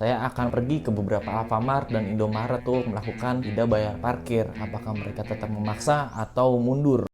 Saya akan pergi ke beberapa Alfamart dan Indomaret tuh melakukan tidak bayar parkir. Apakah mereka tetap memaksa atau mundur?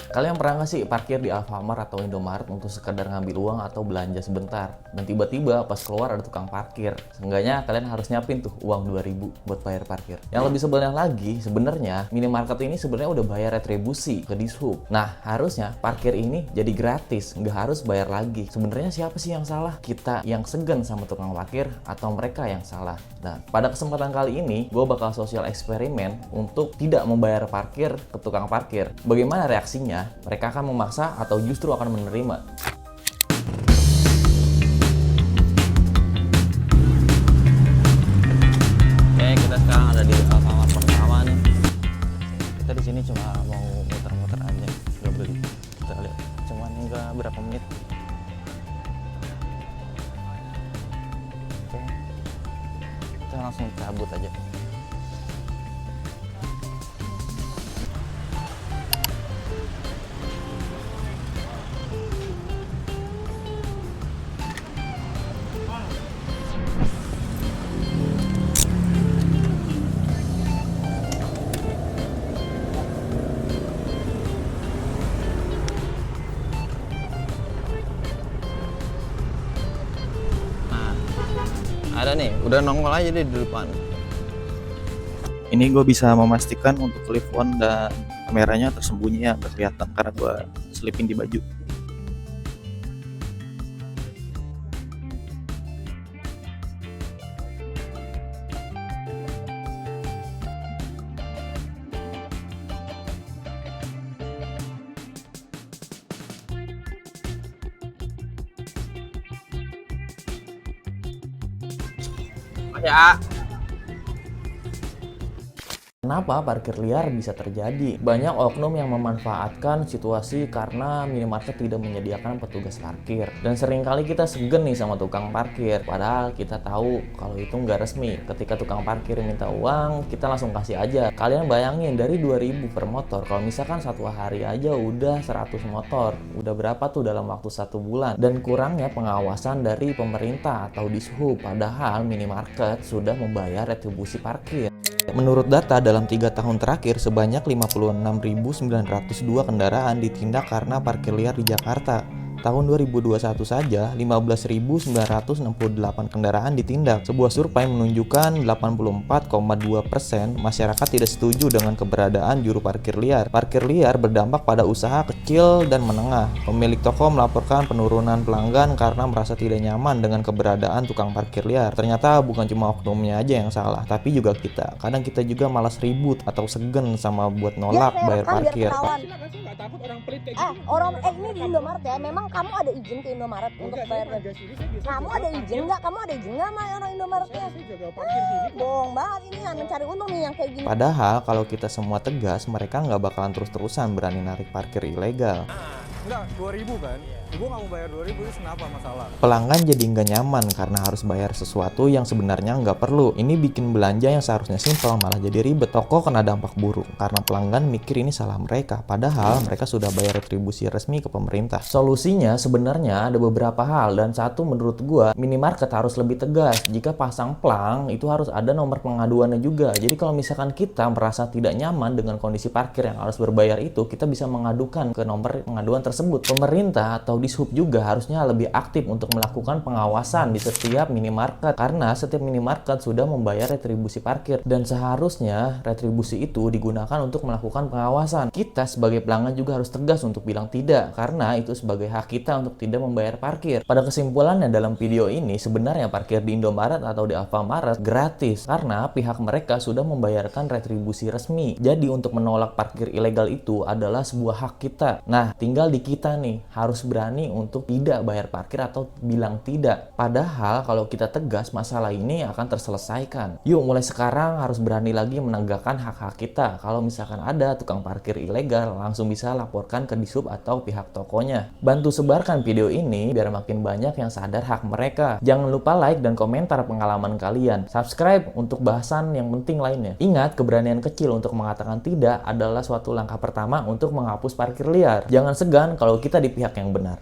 Kalian pernah nggak sih parkir di Alfamart atau Indomaret untuk sekedar ngambil uang atau belanja sebentar? Dan tiba-tiba pas keluar ada tukang parkir. Seenggaknya kalian harus nyiapin tuh uang 2000 buat bayar parkir. Yang lebih sebelnya lagi, sebenarnya minimarket ini sebenarnya udah bayar retribusi ke Dishub. Nah, harusnya parkir ini jadi gratis, nggak harus bayar lagi. Sebenarnya siapa sih yang salah? Kita yang segan sama tukang parkir atau mereka yang salah? Nah, pada kesempatan kali ini, gue bakal sosial eksperimen untuk tidak membayar parkir ke tukang parkir. Bagaimana reaksinya? Mereka akan memaksa atau justru akan menerima? Oke, kita sekarang ada di Alfamart pertama nih. Kita di sini cuma mau muter-muter aja, nggak beli. Kita lihat, cuman nggak berapa menit. Oke, kita langsung cabut aja. Ada nih, udah nongol aja deh di depan. Ini gue bisa memastikan untuk telepon dan kameranya tersembunyi ya, nggak kelihatan karena gue selipin di baju. Ya. Kenapa parkir liar bisa terjadi? Banyak oknum yang memanfaatkan situasi karena minimarket tidak menyediakan petugas parkir. Dan seringkali kita segen nih sama tukang parkir. Padahal kita tahu kalau itu nggak resmi. Ketika tukang parkir minta uang, kita langsung kasih aja. Kalian bayangin dari 2000 per motor. Kalau misalkan satu hari aja udah 100 motor. Udah berapa tuh dalam waktu 1 bulan? Dan kurangnya pengawasan dari pemerintah atau Dishub. Padahal minimarket sudah membayar retribusi parkir. Menurut data, dalam 3 tahun terakhir, sebanyak 56.902 kendaraan ditindak karena parkir liar di Jakarta. Tahun 2021 saja, 15.968 kendaraan ditindak. Sebuah survei menunjukkan 84,2% masyarakat tidak setuju dengan keberadaan juru parkir liar. Parkir liar berdampak pada usaha kecil dan menengah. Pemilik toko melaporkan penurunan pelanggan karena merasa tidak nyaman dengan keberadaan tukang parkir liar. Ternyata bukan cuma oknumnya aja yang salah, tapi juga kita. Kadang kita juga malas ribut atau segen sama buat nolak bayar parkir. Ini di Indomaret ya, memang kamu ada izin ke Indomaret untuk bayar? Kamu ada izin nggak? Kamu ada izin nggak sama orang Indomaretnya? Bohong banget, ini yang mencari untung nih yang kayak gini. Padahal kalau kita semua tegas, mereka nggak bakalan terus-terusan berani narik parkir ilegal. Enggak, 2000 kan? Gue nggak mau bayar 2000, itu kenapa masalah? Pelanggan jadi nggak nyaman karena harus bayar sesuatu yang sebenarnya nggak perlu. Ini bikin belanja yang seharusnya simpel malah jadi ribet. Toko kena dampak buruk karena pelanggan mikir ini salah mereka. Padahal mereka sudah bayar retribusi resmi ke pemerintah. Solusinya sebenarnya ada beberapa hal. Dan satu, menurut gua, minimarket harus lebih tegas. Jika pasang plang, itu harus ada nomor pengaduannya juga. Jadi kalau misalkan kita merasa tidak nyaman dengan kondisi parkir yang harus berbayar itu, kita bisa mengadukan ke nomor pengaduan tersebut. Pemerintah atau Dishub juga harusnya lebih aktif untuk melakukan pengawasan di setiap minimarket karena setiap minimarket sudah membayar retribusi parkir dan seharusnya retribusi itu digunakan untuk melakukan pengawasan. Kita sebagai pelanggan juga harus tegas untuk bilang tidak karena itu sebagai hak kita untuk tidak membayar parkir. Pada kesimpulannya dalam video ini sebenarnya parkir di Indomaret atau di Alfamart gratis karena pihak mereka sudah membayarkan retribusi resmi. Jadi untuk menolak parkir ilegal itu adalah sebuah hak kita. Nah, tinggal di kita nih harus berani untuk tidak bayar parkir atau bilang tidak. Padahal kalau kita tegas, masalah ini akan terselesaikan. Yuk mulai sekarang harus berani lagi menegakkan hak-hak kita. Kalau misalkan ada tukang parkir ilegal, langsung bisa laporkan ke Dishub atau pihak tokonya. Bantu sebarkan video ini biar makin banyak yang sadar hak mereka. Jangan lupa like dan komentar pengalaman kalian. Subscribe untuk bahasan yang penting lainnya. Ingat, keberanian kecil untuk mengatakan tidak adalah suatu langkah pertama untuk menghapus parkir liar. Jangan segan kalau kita di pihak yang benar.